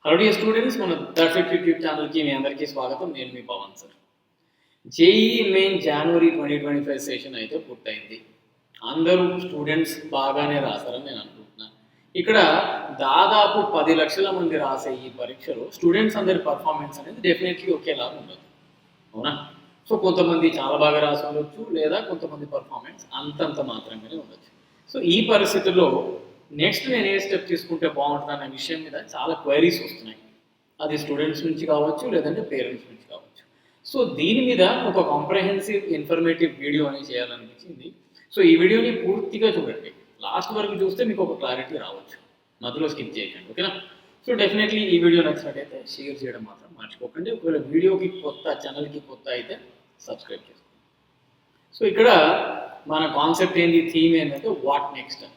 Hello dear students, మన దర్శక్ YouTube ఛానల్కి మీ అందరికీ స్వాగతం. నేను మీ పవన్ సార్. జేఈఈ మెయిన్ జనవరి 2025 సెషన్ అయితే పూర్తయింది. అందరూ స్టూడెంట్స్ బాగానే రాశారని నేను అనుకుంటున్నాను. ఇక్కడ దాదాపు 10 లక్షల మంది రాసే ఈ పరీక్షలో స్టూడెంట్స్ అందరి పర్ఫార్మెన్స్ అనేది డెఫినెట్లీ ఒకేలాగా ఉండదు, అవునా? సో కొంతమంది చాలా బాగా రాసి ఉండొచ్చు, లేదా కొంతమంది పర్ఫార్మెన్స్ అంతంత మాత్రమే ఉండొచ్చు. సో ఈ పరిస్థితుల్లో నెక్స్ట్ నేను ఏ స్టెప్ తీసుకుంటే బాగుంటుంది అనే విషయం మీద చాలా క్వైరీస్ వస్తున్నాయి. అది స్టూడెంట్స్ నుంచి కావచ్చు, లేదంటే పేరెంట్స్ నుంచి కావచ్చు. సో దీని మీద ఒక కాంప్రహెన్సివ్ ఇన్ఫర్మేటివ్ వీడియో అనేది చేయాలనిపించింది. సో ఈ వీడియోని పూర్తిగా చూడండి, లాస్ట్ వరకు చూస్తే మీకు ఒక క్లారిటీ రావచ్చు, మధ్యలో స్కిప్ చేయకండి, ఓకేనా? సో డెఫినెట్లీ ఈ వీడియో నచ్చినట్టయితే షేర్ చేయడం మాత్రం మర్చిపోకండి. ఒకవేళ వీడియోకి కొత్త, ఛానల్కి కొత్త అయితే సబ్స్క్రైబ్ చేసుకోండి. సో ఇక్కడ మన కాన్సెప్ట్ ఏంటి, థీమ్ ఏంటంటే వాట్ నెక్స్ట్ అని.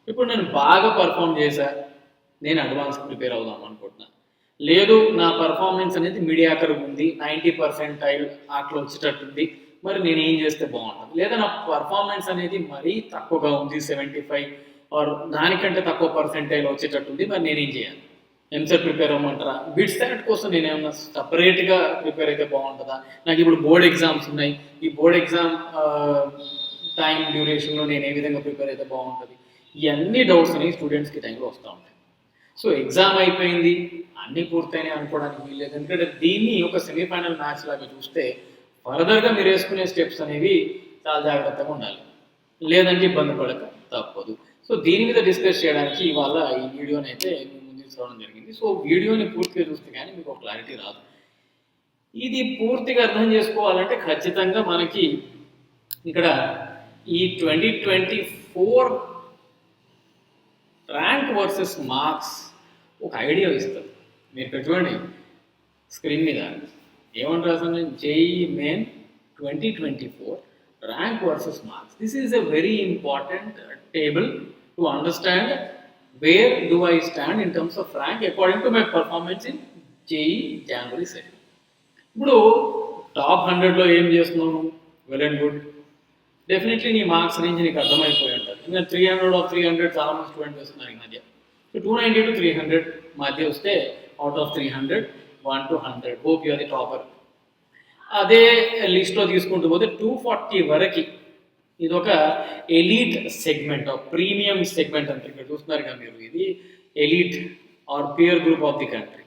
ఇప్పుడు నేను బాగా పర్ఫామ్ చేశా, నేను అడ్వాన్స్ ప్రిపేర్ అవుదాం అనుకుంటున్నా, లేదు నా పర్ఫార్మెన్స్ అనేది మీడియాకర్ ఉంది, 90% అట్లా వచ్చేటట్టుంది, మరి నేను ఏం చేస్తే బాగుంటుంది, లేదా నా పర్ఫార్మెన్స్ అనేది మరీ తక్కువగా ఉంది, 75 ఆర్ దానికంటే తక్కువ పర్సెంటైల్ వచ్చేటట్టుంది, మరి నేనేం చేయాలి? ఎంసెట్ ప్రిపేర్ అవ్వమంటారా? బిట్స్ సెట్ కోసం నేను ఏమన్నా సపరేట్గా ప్రిపేర్ అయితే బాగుంటుందా? నాకు ఇప్పుడు బోర్డ్ ఎగ్జామ్స్ ఉన్నాయి, ఈ బోర్డ్ ఎగ్జామ్ టైం డ్యూరేషన్లో నేను ఏ విధంగా ప్రిపేర్ అయితే బాగుంటుంది? ఇవన్నీ డౌట్స్ అనేవి స్టూడెంట్స్కి టైంలో వస్తూ ఉంటాయి. సో ఎగ్జామ్ అయిపోయింది, అన్నీ పూర్తయినాయి అనుకోవడానికి వీల్లేదు. ఎందుకంటే దీన్ని ఒక సెమీఫైనల్ మ్యాచ్ లాగా చూస్తే ఫర్దర్గా మీరు వేసుకునే స్టెప్స్ అనేవి చాలా జాగ్రత్తగా ఉండాలి, లేదంటే ఇబ్బంది పడక తప్పదు. సో దీని మీద డిస్కస్ చేయడానికి ఇవాళ ఈ వీడియోని అయితే మీ ముందు తీసుకోవడం జరిగింది. సో వీడియోని పూర్తిగా చూస్తే కానీ మీకు ఒక క్లారిటీ రాదు. ఇది పూర్తిగా అర్థం చేసుకోవాలంటే ఖచ్చితంగా మనకి ఇక్కడ ఈ 2024 ర్యాంక్ వర్సెస్ మార్క్స్ ఒక ఐడియా ఇస్తుంది. మీరు ఇక్కడ చూడండి స్క్రీన్ మీద ఏమని రాసాను, JEE main 2024 rank versus marks. This is a very important table to understand where do I stand in terms off rank according to my performance in JEE January session. ఇప్పుడు top 100లో ఏం చేస్తున్నాను, well and good. Definitely నీ marks నుంచి నీకు అర్థమైపోయి ఉంటుంది. ఇంకా 300 of 300 చాలా మంది స్టూడెంట్స్ వస్తున్నారు ఈ మధ్య. సో 290 to 300 మధ్య వస్తే out of 300 1 to 100 hope you are the topper. అదే లిస్ట్లో తీసుకుంటూ పోతే 240 వరకు ఇది ఒక elite segment of premium segment అంటే ఇక్కడ చూస్తున్నారు కదా మీరు, ఇది elite or peer group of the country.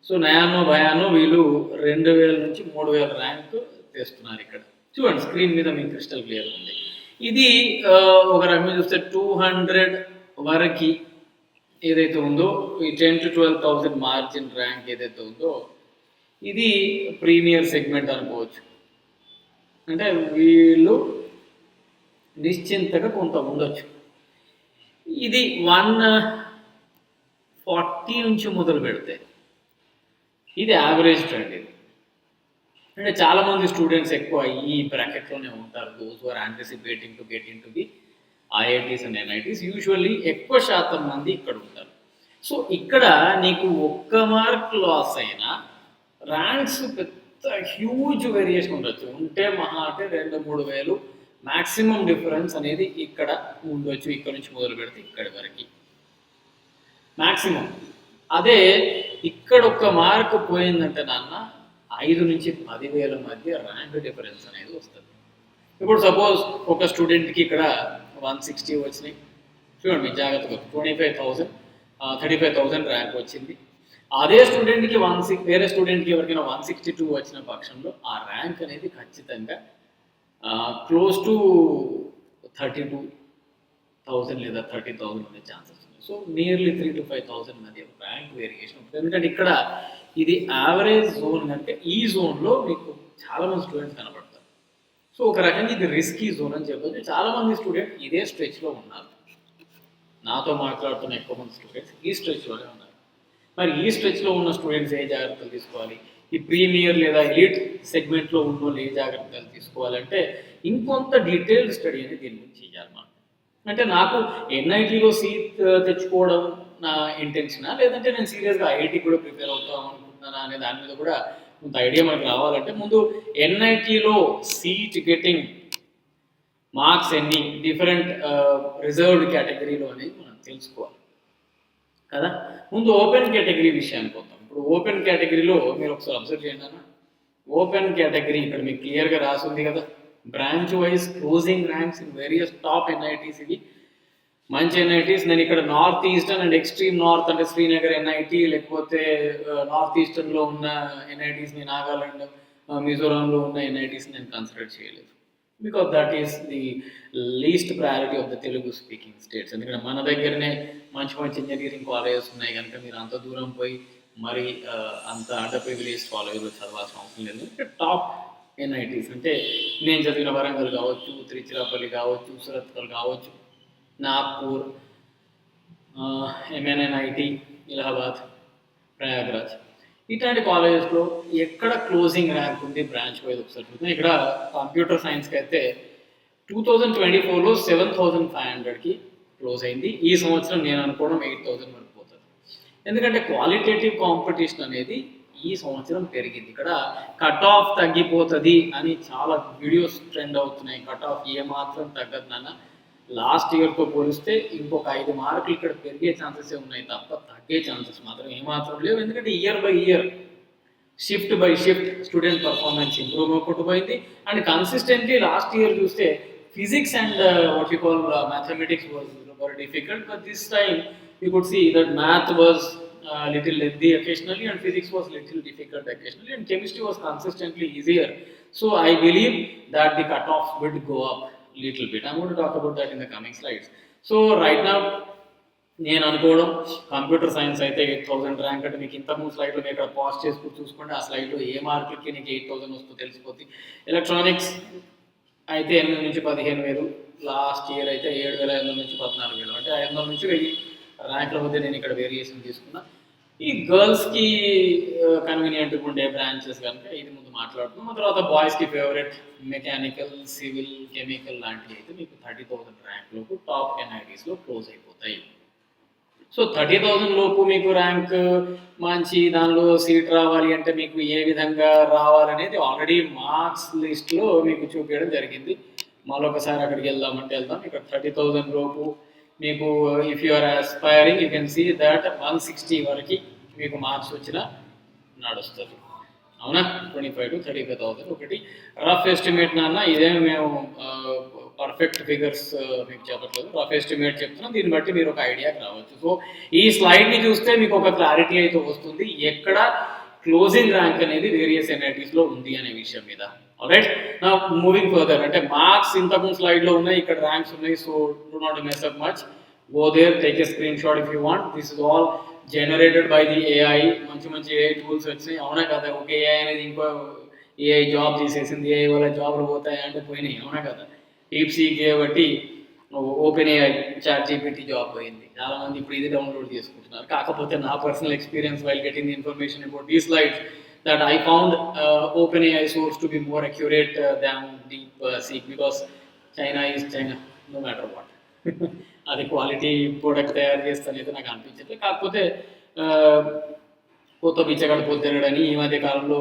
So నయానో భయానో వీళ్ళు 2000 నుంచి 3000 ర్యాంక్ తెస్తున్నారు. ఇక్కడ చూడండి స్క్రీన్ మీద మీకు క్రిస్టల్ క్లియర్ ఉంది. ఇది ఒక రకంగా చూస్తే 200 వరకు ఏదైతే ఉందో ఈ 10 to 12,000 మార్జిన్ ర్యాంక్ ఏదైతే ఉందో ఇది ప్రీమియర్ సెగ్మెంట్ అనుకోవచ్చు. అంటే వీళ్ళు నిశ్చింతగా కొంత ఉండొచ్చు. ఇది 140 నుంచి మొదలు పెడితే ఇది యావరేజ్ ట్రెండ్. ఇది అంటే చాలామంది స్టూడెంట్స్ ఎక్కువ ఈ బ్రాకెట్లోనే ఉంటారు. Those are anticipating to get into the IITs and NITs. Usually ఎక్కువ శాతం మంది ఇక్కడ ఉంటారు. సో ఇక్కడ నీకు ఒక్క మార్క్ లాస్ అయినా ర్యాంక్స్ పెద్ద హ్యూజ్ వేరియేషన్ ఉండొచ్చు. ఉంటే మహా అంటే 2-3 వేలు మ్యాక్సిమం డిఫరెన్స్ అనేది ఇక్కడ ఉండొచ్చు. ఇక్కడ నుంచి మొదలు పెడితే ఇక్కడి వరకు మ్యాక్సిమం. అదే ఇక్కడ ఒక్క మార్క్ పోయిందంటే నాన్న 5 నుంచి 10,000 మధ్య ర్యాంక్ డిఫరెన్స్ అనేది వస్తుంది. ఇప్పుడు సపోజ్ ఒక స్టూడెంట్కి ఇక్కడ 160 వచ్చినాయి, చూడండి జాగ్రత్తగా 35,000 ర్యాంక్ వచ్చింది. అదే స్టూడెంట్కి వేరే స్టూడెంట్కి ఎవరికైనా 162 వచ్చిన పక్షంలో ఆ ర్యాంక్ అనేది ఖచ్చితంగా క్లోజ్ టు 32,000 లేదా 30,000 ఉండే ఛాన్సెస్ ఉన్నాయి. సో నియర్లీ 3,000 to 5,000 మధ్య ర్యాంక్ వేరియేషన్ ఉంటుంది. ఎందుకంటే ఇక్కడ ఇది యావరేజ్ జోన్ అంటే ఈ జోన్లో మీకు చాలామంది స్టూడెంట్స్ కనబడతారు. సో ఒక రకంగా ఇది రిస్కీ జోన్ అని చెప్పొచ్చు. చాలామంది స్టూడెంట్ ఇదే స్ట్రెచ్లో ఉన్నారు. నాతో మాట్లాడుతున్న ఎక్కువ మంది స్టూడెంట్స్ ఈ స్ట్రెచ్లోనే ఉన్నారు. మరి ఈ స్ట్రెచ్లో ఉన్న స్టూడెంట్స్ ఏ జాగ్రత్తలు తీసుకోవాలి, ఈ ప్రీమియర్ లేదా ఎలీట్ సెగ్మెంట్లో ఉన్న వాళ్ళు ఏ జాగ్రత్తలు తీసుకోవాలంటే ఇంకొంత డీటెయిల్డ్ స్టడీ అనేది దీని గురించి చేయాలి మనం. అంటే నాకు ఎన్ఐటీలో సీట్ తెచ్చుకోవడం నా ఇంటెన్షనా, లేదంటే నేను సీరియస్గా ఐఐటీ కూడా ప్రిపేర్ అవుతాం అనుకుంటున్నానా అనే దాని మీద కూడా కొంత ఐడియా మనకు రావాలంటే ముందు ఎన్ఐటీలో సీట్ గెటింగ్ మార్క్స్ ఎన్ని డిఫరెంట్ రిజర్వ్డ్ కేటగిరీలో అనేది మనం తెలుసుకోవాలి. కదా. ముందు ఓపెన్ కేటగిరీ విషయానికి వద్దాం. ఇప్పుడు ఓపెన్ కేటగిరీలో మీరు ఒకసారి అబ్జర్వ్ చేయండి అన్న. ఓపెన్ కేటగిరీ ఇక్కడ మీకు క్లియర్గా రాసింది కదా, branch wise closing ranks in various top NITs. ఇవి మంచి ఎన్ఐటీస్. నేను ఇక్కడ north eastern and extreme north అంటే శ్రీనగర్ ఎన్ఐటి, లేకపోతే నార్త్ ఈస్టర్న్లో ఉన్న ఎన్ఐటీస్ని, నాగాలాండ్, మిజోరాంలో ఉన్న ఎన్ఐటీస్ నేను కన్సిడర్ చేయలేదు. Because that is the least priority of the Telugu speaking states. ఎందుకంటే మన దగ్గరనే మంచి మంచి ఇంజనీరింగ్ కాలేజెస్ ఉన్నాయి కనుక మీరు అంత దూరం పోయి మరి అంత అండర్ ప్రివిలేజ్ కాలేజ్లో చదవాల్సిన అవసరం లేదు. టాప్ ఎన్ఐటీస్ అంటే నేను చదివిన వరంగల్ కావచ్చు, తిరుచిరాపల్లి కావచ్చు, సురత్కల్ కావచ్చు, నాగ్పూర్, ఎంఎన్ఎన్ఐటి, ఇలహాబాద్, ప్రయాగ్రాజ్, ఇట్లాంటి కాలేజెస్లో ఎక్కడ క్లోజింగ్ ర్యాంక్ ఉంది బ్రాంచ్ వైజ్ ఒకసారి చూద్దాం. ఇక్కడ కంప్యూటర్ సైన్స్కి అయితే 2024లో 7,500కి క్లోజ్ అయింది. ఈ సంవత్సరం నేను అనుకోవడం 8,000 వరకు పోతుంది. ఎందుకంటే క్వాలిటేటివ్ కాంపిటీషన్ అనేది ఈ సంవత్సరం పెరిగింది. ఇక్కడ కట్ ఆఫ్ తగ్గిపోతుంది అని చాలా వీడియోస్ ట్రెండ్ అవుతున్నాయి. కట్ ఆఫ్ ఏమాత్రం తగ్గదు నాన్న, లాస్ట్ ఇయర్తో పోలిస్తే ఇంకొక 5 మార్కులు ఇక్కడ పెరిగే ఛాన్సెస్ ఉన్నాయి తప్ప తగ్గే ఛాన్సెస్ మాత్రం ఏమాత్రం లేవు. ఎందుకంటే year by year, shift by shift student performance improve అవ్వకుండా పోయింది. అండ్ కన్సిస్టెంట్లీ లాస్ట్ ఇయర్ చూస్తే physics and what you call mathematics was very difficult, but this time you could see that math was little lengthy occasionally and physics was little difficult occasionally and chemistry was consistently easier. So I believe that the cutoff would go up little bit. I'm going to talk about that in the coming slides. So right now నేను అనుకోవడం computer science అయితే 8,000 rank అంటే మీకు ఇంతకుముందు స్లైడ్లో మీరు ఇక్కడ pause చేసుకుని చూసుకోండి. ఆ స్లైడ్లో ఏ మార్కులకి నీకు 8,000 వస్తుందో తెలిసిపోతుంది. ఎలక్ట్రానిక్స్ అయితే 8,000 నుంచి 15,000, లాస్ట్ ఇయర్ అయితే 7,500 నుంచి 14,000, అంటే 500 నుంచి 1000 ర్యాంక్ల మధ్య నేను ఇక్కడ వేరియేషన్ తీసుకున్నా. ఈ గర్ల్స్కి కన్వీనియంట్గా ఉండే బ్రాంచెస్ కనుక ఇది ముందు మాట్లాడుతున్నాం. ఆ తర్వాత బాయ్స్కి ఫేవరెట్ మెకానికల్, సివిల్, కెమికల్ లాంటివి అయితే మీకు 30,000 ర్యాంక్లోపు టాప్ ఎన్ఐటీస్లో క్లోజ్ అయిపోతాయి. సో 30,000 లోపు మీకు ర్యాంక్ మంచి దానిలో సీట్ రావాలి అంటే మీకు ఏ విధంగా రావాలనేది ఆల్రెడీ మార్క్స్ లిస్ట్లో మీకు చూపించడం జరిగింది. మరొకసారి అక్కడికి వెళ్దామంటే వెళ్దాం. ఇక్కడ 30,000 లోపు మీకు if you are aspiring you can see that 160 వరకు మీకు మార్క్స్ వచ్చిన నడుస్తుంది. అవునా, 25,000 to 35,000 ఒకటి రఫ్ ఎస్టిమేట్ నాన్న. ఇదే మేము పర్ఫెక్ట్ ఫిగర్స్ మీకు చెప్పట్లేదు, రఫ్ ఎస్టిమేట్ చెప్తున్నాం. దీన్ని బట్టి మీరు ఒక ఐడియాకి రావచ్చు. సో ఈ స్లైడ్ని చూస్తే మీకు ఒక క్లారిటీ అయితే వస్తుంది ఎక్కడ క్లోజింగ్ ర్యాంక్ అనేది వేరియస్ ఎన్ఐటీస్లో ఉంది అనే విషయం మీద. ఆల్రైట్, నా మూవింగ్ ఫర్దర్ అంటే మార్క్స్ ఇంతకుముందు స్లైడ్లో ఉన్నాయి, ఇక్కడ ర్యాంక్స్ ఉన్నాయి. So do not mess up much, go there, take a screenshot if you want. This is all generated by the AI. మంచి మంచి ఏఐ టూల్స్ వచ్చినాయి. అవునా కదా, ఒక ఏఐ అనేది ఇంకో ఏఐ జాబ్ తీసేసింది, ఏఐ వల్ల జాబ్లు పోతాయి అంటే పోయినాయి. అవునా కదా, డీప్సీకే బట్టి OpenAI, ChatGPT job పోయింది. చాలామంది ఇప్పుడు ఇది డౌన్లోడ్ చేసుకుంటున్నారు. కాకపోతే నా personal experience while getting the information about these slides that I found OpenAI source to be more accurate than DeepSeek because China is China no matter what. అది quality product తయారు చేస్తానైతే నాకు అనిపించట్లేదు. కాకపోతే కొత్త బిచ్చగడ పొద్దురడని ఈ మధ్య కాలంలో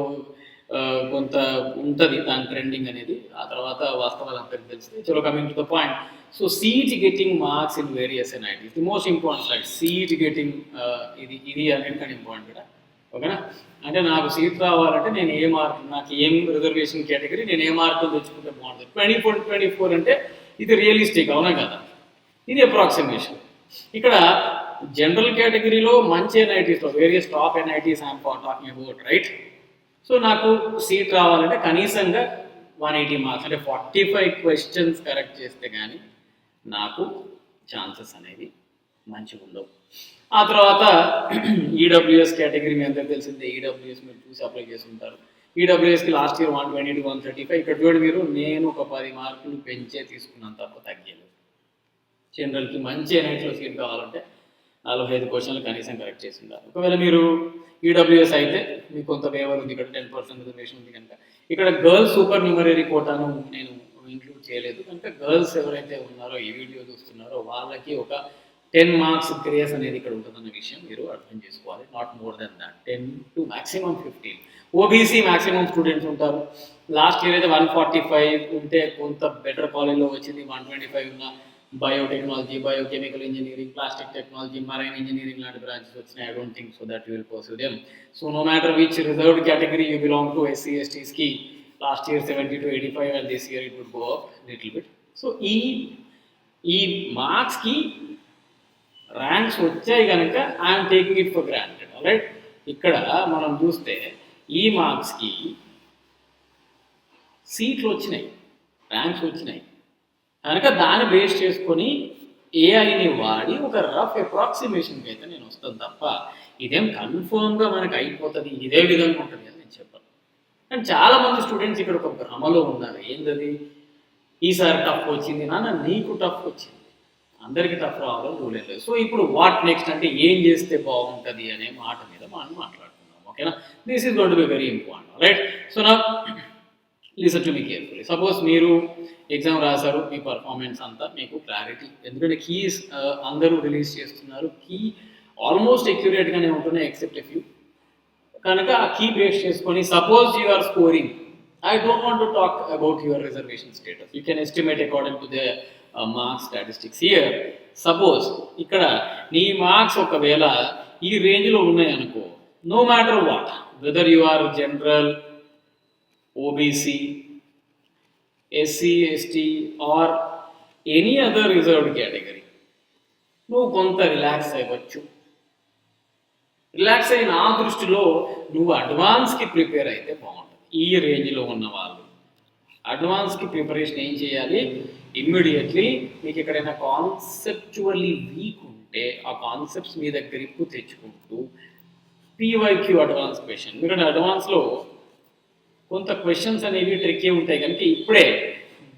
కొంత ఉంటుంది దాని ట్రెండింగ్ అనేది. ఆ తర్వాత వాస్తవాలు అందరికీ తెలిసింది. చలో coming to the point. So seat getting marks in various NITs, the most important slide. Seat getting ఇది అన్నిటికంటే ఇంపార్టెంట్ కదా, ఓకేనా. అంటే నాకు సీట్ రావాలంటే నేను ఏ మార్క్, నాకు ఏం రిజర్వేషన్ కేటగిరీ, నేను ఏ మార్కులు తెచ్చుకుంటే బాగుంటుంది. 24 అంటే ఇది రియలిస్టిక్, అవునా కదా, ఇది అప్రాక్సిమేషన్. ఇక్కడ జనరల్ కేటగిరీలో మంచి ఎన్ఐటీస్లో various top NITs I'm talking about, right. So నాకు సీట్ రావాలంటే కనీసంగా 180 మార్క్స్ అంటే 45 క్వశ్చన్స్ కరెక్ట్ చేస్తే కానీ నాకు ఛాన్సెస్ అనేవి మంచిగా ఉండవు. ఆ తర్వాత ఈడబ్ల్యూఎస్ కేటగిరీ మీ అందరికి తెలిసిందే. ఈడబ్ల్యూఎస్ మీరు చూసి అప్లై చేసుకుంటారు. ఈడబ్ల్యూఎస్కి లాస్ట్ ఇయర్ 120 to 135. ఇక్కడ చూడండి మీరు, నేను ఒక 10 మార్కులు పెంచే తీసుకున్నాను తప్ప తగ్గలేదు. జనరల్కి మంచి ఎన్ఐటీలో సీట్ కావాలంటే 45 క్వశ్చన్లు కనీసం కరెక్ట్ చేసి ఉండాలి. ఒకవేళ మీరు ఈడబ్ల్యూఎస్ అయితే మీకు కొంత వేవర్ ఉంది, ఇక్కడ 10% రిజర్వేషన్ ఉంది కనుక. ఇక్కడ గర్ల్స్ సూపర్ న్యూమరీ కోటాను నేను ఇంక్లూడ్ చేయలేదు కనుక గర్ల్స్ ఎవరైతే ఉన్నారో ఈ వీడియో చూస్తున్నారో వాళ్ళకి ఒక 10 మార్క్స్ గ్రేస్ అనేది ఇక్కడ ఉంటుందన్న విషయం మీరు అర్థం చేసుకోవాలి. Not more than that, 10 to maximum 15. OBC maximum students ఉంటారు. లాస్ట్ ఇయర్ అయితే 145 ఉంటే కొంత బెటర్ కాలేజ్లో వచ్చింది, 125 ఉన్న biotechnology, biochemical engineering, plastic technology, marine engineering లాంటి బ్రాంచెస్ వచ్చినాయి. I don't think so that you will pursue them. So no matter which reserved category you belong to, SC ఎస్టీస్కి last year 70 to 85 and this year it would go up little bit. So ఈ మార్క్స్కి ranks వచ్చాయి కనుక I'm taking it for granted. Right, ఇక్కడ మనం చూస్తే ఈ మార్క్స్కి సీట్లు వచ్చినాయి, ర్యాంక్స్ వచ్చినాయి కనుక దాన్ని బేస్ చేసుకొని ఏఐని వాడి ఒక రఫ్ అప్రాక్సిమేషన్కి అయితే నేను వస్తాను తప్ప ఇదేం కన్ఫర్మ్గా మనకు అయిపోతుంది, ఇదే విధంగా ఉంటుంది అని నేను చెప్పాను. అండ్ చాలామంది స్టూడెంట్స్ ఇక్కడ ఒక భ్రమలో ఉన్నారు. ఏంటది, ఈసారి టఫ్ వచ్చింది నాన్న, నీకు టఫ్ వచ్చింది, అందరికీ టఫ్ రావాలని రూల్ లేదు. సో ఇప్పుడు వాట్ నెక్స్ట్ అంటే ఏం చేస్తే బాగుంటుంది అనే మాట మీద మనం మాట్లాడుతున్నాం. ఓకేనా, this is going to be very important. Right, so నా listen to me carefully. Suppose మీరు ఎగ్జామ్ రాశారు, మీ పర్ఫార్మెన్స్ అంతా మీకు క్లారిటీ, ఎందుకంటే కీస్ అందరూ రిలీజ్ చేస్తున్నారు, కీ ఆల్మోస్ట్ అక్యురేట్గానే ఉంటున్నాయి ఎక్సెప్ట్ ఎ ఫ్యూ. కనుక ఆ కీ బేస్ చేసుకొని suppose you are scoring, I don't want to talk about your reservation status, you can estimate according to the marks statistics here. Suppose ఇక్కడ నీ marks ఒకవేళ ఈ రేంజ్లో ఉన్నాయనుకో, no matter what, whether you are general, OBC, SC ST or any other reserved category, నువ్వు కొంత relax అవ్వచ్చు. Relax అయిన ఆ దృష్టిలో నువ్వు అడ్వాన్స్కి ప్రిపేర్ అయితే బాగుంటుంది. ఈ రేంజ్లో ఉన్న వాళ్ళు అడ్వాన్స్కి ప్రిపరేషన్ ఏం చేయాలి, ఇమ్మీడియట్లీ మీకు ఎక్కడైనా కాన్సెప్చువల్లీ వీక్ ఉంటే ఆ కాన్సెప్ట్స్ మీద గ్రిప్ తెచ్చుకుంటూ పీవైక్యూ అడ్వాన్స్ క్వశ్చన్, ఎందుకంటే అడ్వాన్స్లో కొంత క్వశ్చన్స్ అనేవి ట్రిక్కీ ఉంటాయి కనుక ఇప్పుడే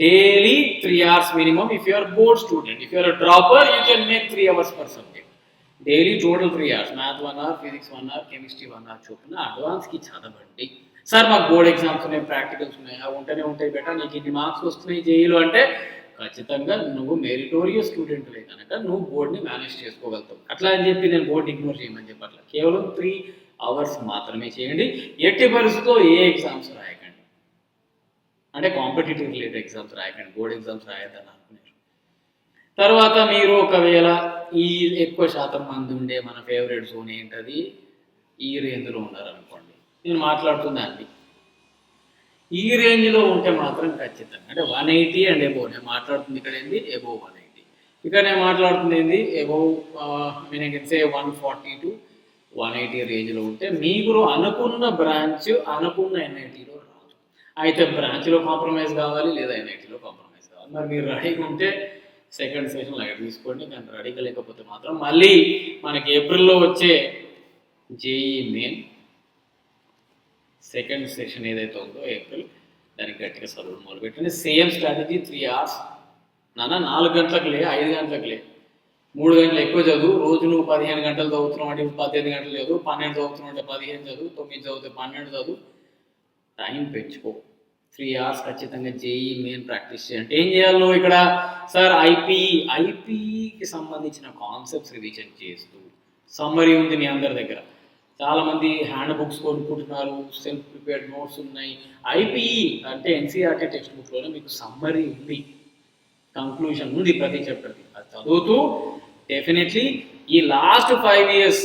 daily 3 hours minimum. If you're board student, if you're dropper you can make 3 hours per subject. Daily total 3 hours, math 1 hour, physics 1 hour, chemistry 1 hour చొప్పున అడ్వాన్స్కి చదవండి. Sir మాకు board exams ఉన్నాయి, ప్రాక్టికల్స్ ఉన్నాయి, అవి ఉంటేనే ఉంటాయి బెటర్, నీకు ఇన్ని మార్క్స్ వస్తున్నాయి జేఈలో అంటే ఖచ్చితంగా నువ్వు మెరిటోరియస్ స్టూడెంట్వే కనుక నువ్వు బోర్డ్ని మేనేజ్ చేసుకోగలుగుతావు. అట్లా అని చెప్పి నేను బోర్డు ఇగ్నోర్ చేయమని చెప్పి అట్లా కేవలం 3 hours మాత్రమే చేయండి. ఎట్టి పరిస్థితిలో ఏ ఎగ్జామ్స్ రాయకండి, అంటే కాంపిటేటివ్ రిలేటెడ్ ఎగ్జామ్స్ రాయకండి, బోర్డ్ ఎగ్జామ్స్ రాయద్దని అనుకున్నారు. తర్వాత మీరు ఒకవేళ ఈ ఎక్కువ శాతం మంది ఉండే మన ఫేవరెట్ జోన్ ఏంటది, ఈ రేంజ్లో ఉన్నారనుకోండి, నేను మాట్లాడుతుందండి ఈ రేంజ్లో ఉంటే మాత్రం ఖచ్చితంగా అంటే 180 అండ్ ఎబోవ్, నేను మాట్లాడుతుంది ఇక్కడ ఏంది ఎబోవ్ 180, ఇక్కడ నేను మాట్లాడుతుంది ఏంది ఎబోవ్ నేను సే 140 to 180 రేంజ్లో ఉంటే మీరు అనుకున్న బ్రాంచ్ అనుకున్న ఎన్ఐటీలో రాదు. అయితే బ్రాంచ్లో కాంప్రమైజ్ కావాలి లేదా ఎన్ఐటీలో కాంప్రమైజ్ కావాలి. మరి మీరు రెడీగా ఉంటే సెకండ్ సెషన్ లైట్ తీసుకోండి, కానీ రెడీగా లేకపోతే మాత్రం మళ్ళీ మనకి ఏప్రిల్లో వచ్చే జేఈ మెయిన్ సెకండ్ సెషన్ ఏదైతే ఉందో ఏప్రిల్, దానికి గట్టిగా చదువు మొదలుపెట్టండి. సేమ్ స్ట్రాటజీ 3 hours నాన్న, 4 గంటలకు లే, 5 గంటలకు లే, 3 గంటలు ఎక్కువ చదువు. రోజు నువ్వు 15 గంటలు చదువుతున్నావు అంటే 18 గంటలు చదువు, 12 చదువుతున్నావు అంటే 15 చదువు, 9 చదివితే 12 చదువు, టైం పెంచుకో. 3 hours ఖచ్చితంగా జేఈ మెయిన్ ప్రాక్టీస్ చేయండి. ఏం చేయాలి నువ్వు ఇక్కడ, సార్ ఐపీకి సంబంధించిన కాన్సెప్ట్స్ రివిజన్ చేస్తూ, సమ్మరీ ఉంది మీ అందరి దగ్గర, చాలామంది హ్యాండ్ బుక్స్ కొనుక్కుంటున్నారు, సెల్ఫ్ ప్రిపేర్డ్ నోట్స్ ఉన్నాయి. ఐపీఈ అంటే ఎన్సీఆర్టీ టెక్స్ట్ బుక్లోనే మీకు సమ్మరీ ఉంది, కంక్లూజన్ ఉంది ప్రతి చాప్టర్కి, అది చదువుతూ డెఫినెట్లీ ఈ లాస్ట్ 5 years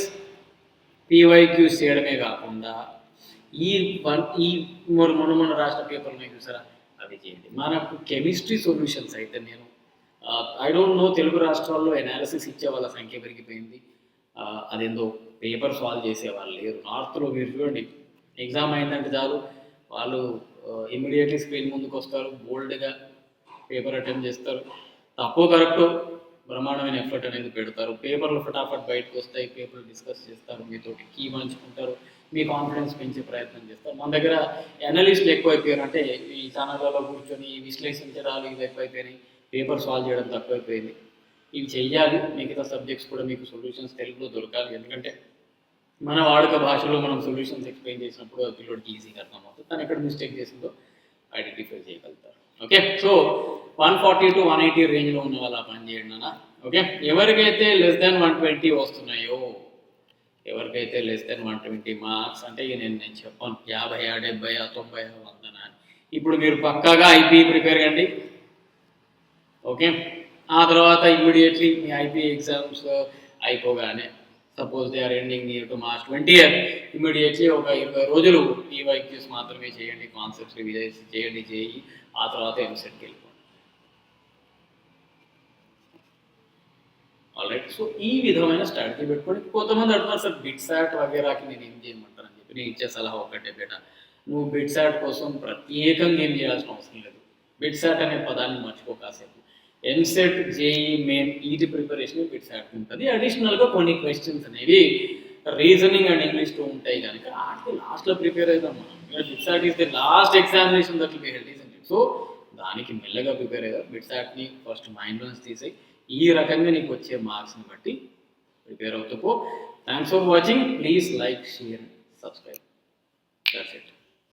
పీవైక్యూస్ చేయడమే కాకుండా ఈ మొన్న రాసిన పేపర్లు ఉన్నాయి చూసారా, అవి చేయండి. మనకు కెమిస్ట్రీ సొల్యూషన్స్ అయితే నేను ఐ డోంట్ నో, తెలుగు రాష్ట్రాల్లో ఎనాలిసిస్ ఇచ్చే వాళ్ళ సంఖ్య పెరిగిపోయింది, అదేందో పేపర్ సాల్వ్ చేసే వాళ్ళు లేరు. నార్త్లో మీరు చూడండి, ఎగ్జామ్ అయిందంటే చాలు వాళ్ళు ఇమ్మీడియట్లీ స్క్రీన్ ముందుకు వస్తారు, బోల్డ్గా పేపర్ అటెంప్ట్ చేస్తారు, తప్పో కరెక్టో బ్రహ్మాండమైన ఎఫర్ట్ అనేది పెడతారు, పేపర్లు ఫటాఫట్ బయటకు వస్తాయి, పేపర్లు డిస్కస్ చేస్తారు, మీతోటి కీ పంచుకుంటారు, మీ కాన్ఫిడెన్స్ పెంచే ప్రయత్నం చేస్తారు. మన దగ్గర అనలిస్టులు ఎక్కువైపోయారు, అంటే ఈ ఛానళ్ళలో కూర్చొని విశ్లేషించడాలు ఇవి ఎక్కువైపోయినాయి, పేపర్ సాల్వ్ చేయడం తక్కువైపోయింది. ఇవి చెయ్యాలి, మిగతా సబ్జెక్ట్స్ కూడా మీకు సొల్యూషన్స్ తెలుగులో దొరకాలి, ఎందుకంటే మన వాడుక భాషలో మనం సొల్యూషన్స్ ఎక్స్ప్లెయిన్ చేసినప్పుడు పిల్లోడికి ఈజీగా అర్థమవుతుంది, తను ఎక్కడ మిస్టేక్ చేసిందో ఐడెంటిఫై చేయగలుగుతారు. ఓకే, సో 140 to 180 రేంజ్లో ఉన్న వాళ్ళు ఆ పని చేయండి అన్న. ఓకే, ఎవరికైతే లెస్ దాన్ 120 వస్తున్నాయో, ఎవరికైతే లెస్ దాన్ 120 మార్క్స్ అంటే నేను చెప్పాను 50, 70, 90, 100 ఇప్పుడు మీరు పక్కాగా ఐపీ ప్రిపేర్ కండి. ఓకే, ఆ తర్వాత ఇమ్మీడియట్లీ మీ ఐపీ ఎగ్జామ్స్ అయిపోగానే suppose they are ending near to March 20th immediately ఒక 20 రోజులు ఈవైక్యూస్ మాత్రమే చేయండి, కాన్సెప్ట్స్ రివిజైజ్ చేయండి చేయి, ఆ తర్వాత ఎంసెట్కి వెళ్ళిపోండి. ఆల్రైట్. సో ఈ విధమైన స్ట్రాటజీ పెట్టుకొని కొంతమంది అడుగుతారు సార్ బిట్ సాట్ వగేరాకి నేను ఏం చేయమంటాను అని చెప్పి. నేను ఇచ్చే సలహా ఒకటే బేట, నువ్వు బిట్ సాట్ కోసం ప్రత్యేకంగా ఏం చేయాల్సిన అవసరం లేదు. బిట్ సాట్ అనే పదాన్ని మర్చిపో కాసేపు. ఎంసెట్ జేఈ మెయిన్ వీటి ప్రిపరేషన్ బిట్ సాట్ ఉంటుంది. అడిషనల్గా కొన్ని క్వశ్చన్స్ అనేవి రీజనింగ్ అండ్ ఇంగ్లీష్లో ఉంటాయి కనుక వాటికి లాస్ట్లో ప్రిపేర్ అవుతాం మనం. BITSAT is the last examination that will be held is. So దానికి మెల్లగా ప్రిపేర్ అయ్యారు. బిట్ సాట్ని ఫస్ట్ మైండ్లోంచి తీసేయి, ఈ రకంగా నీకు వచ్చే మార్క్స్ని బట్టి ప్రిపేర్ అవుతూ పో. Thanks for watching. Please like, share, subscribe. That's it.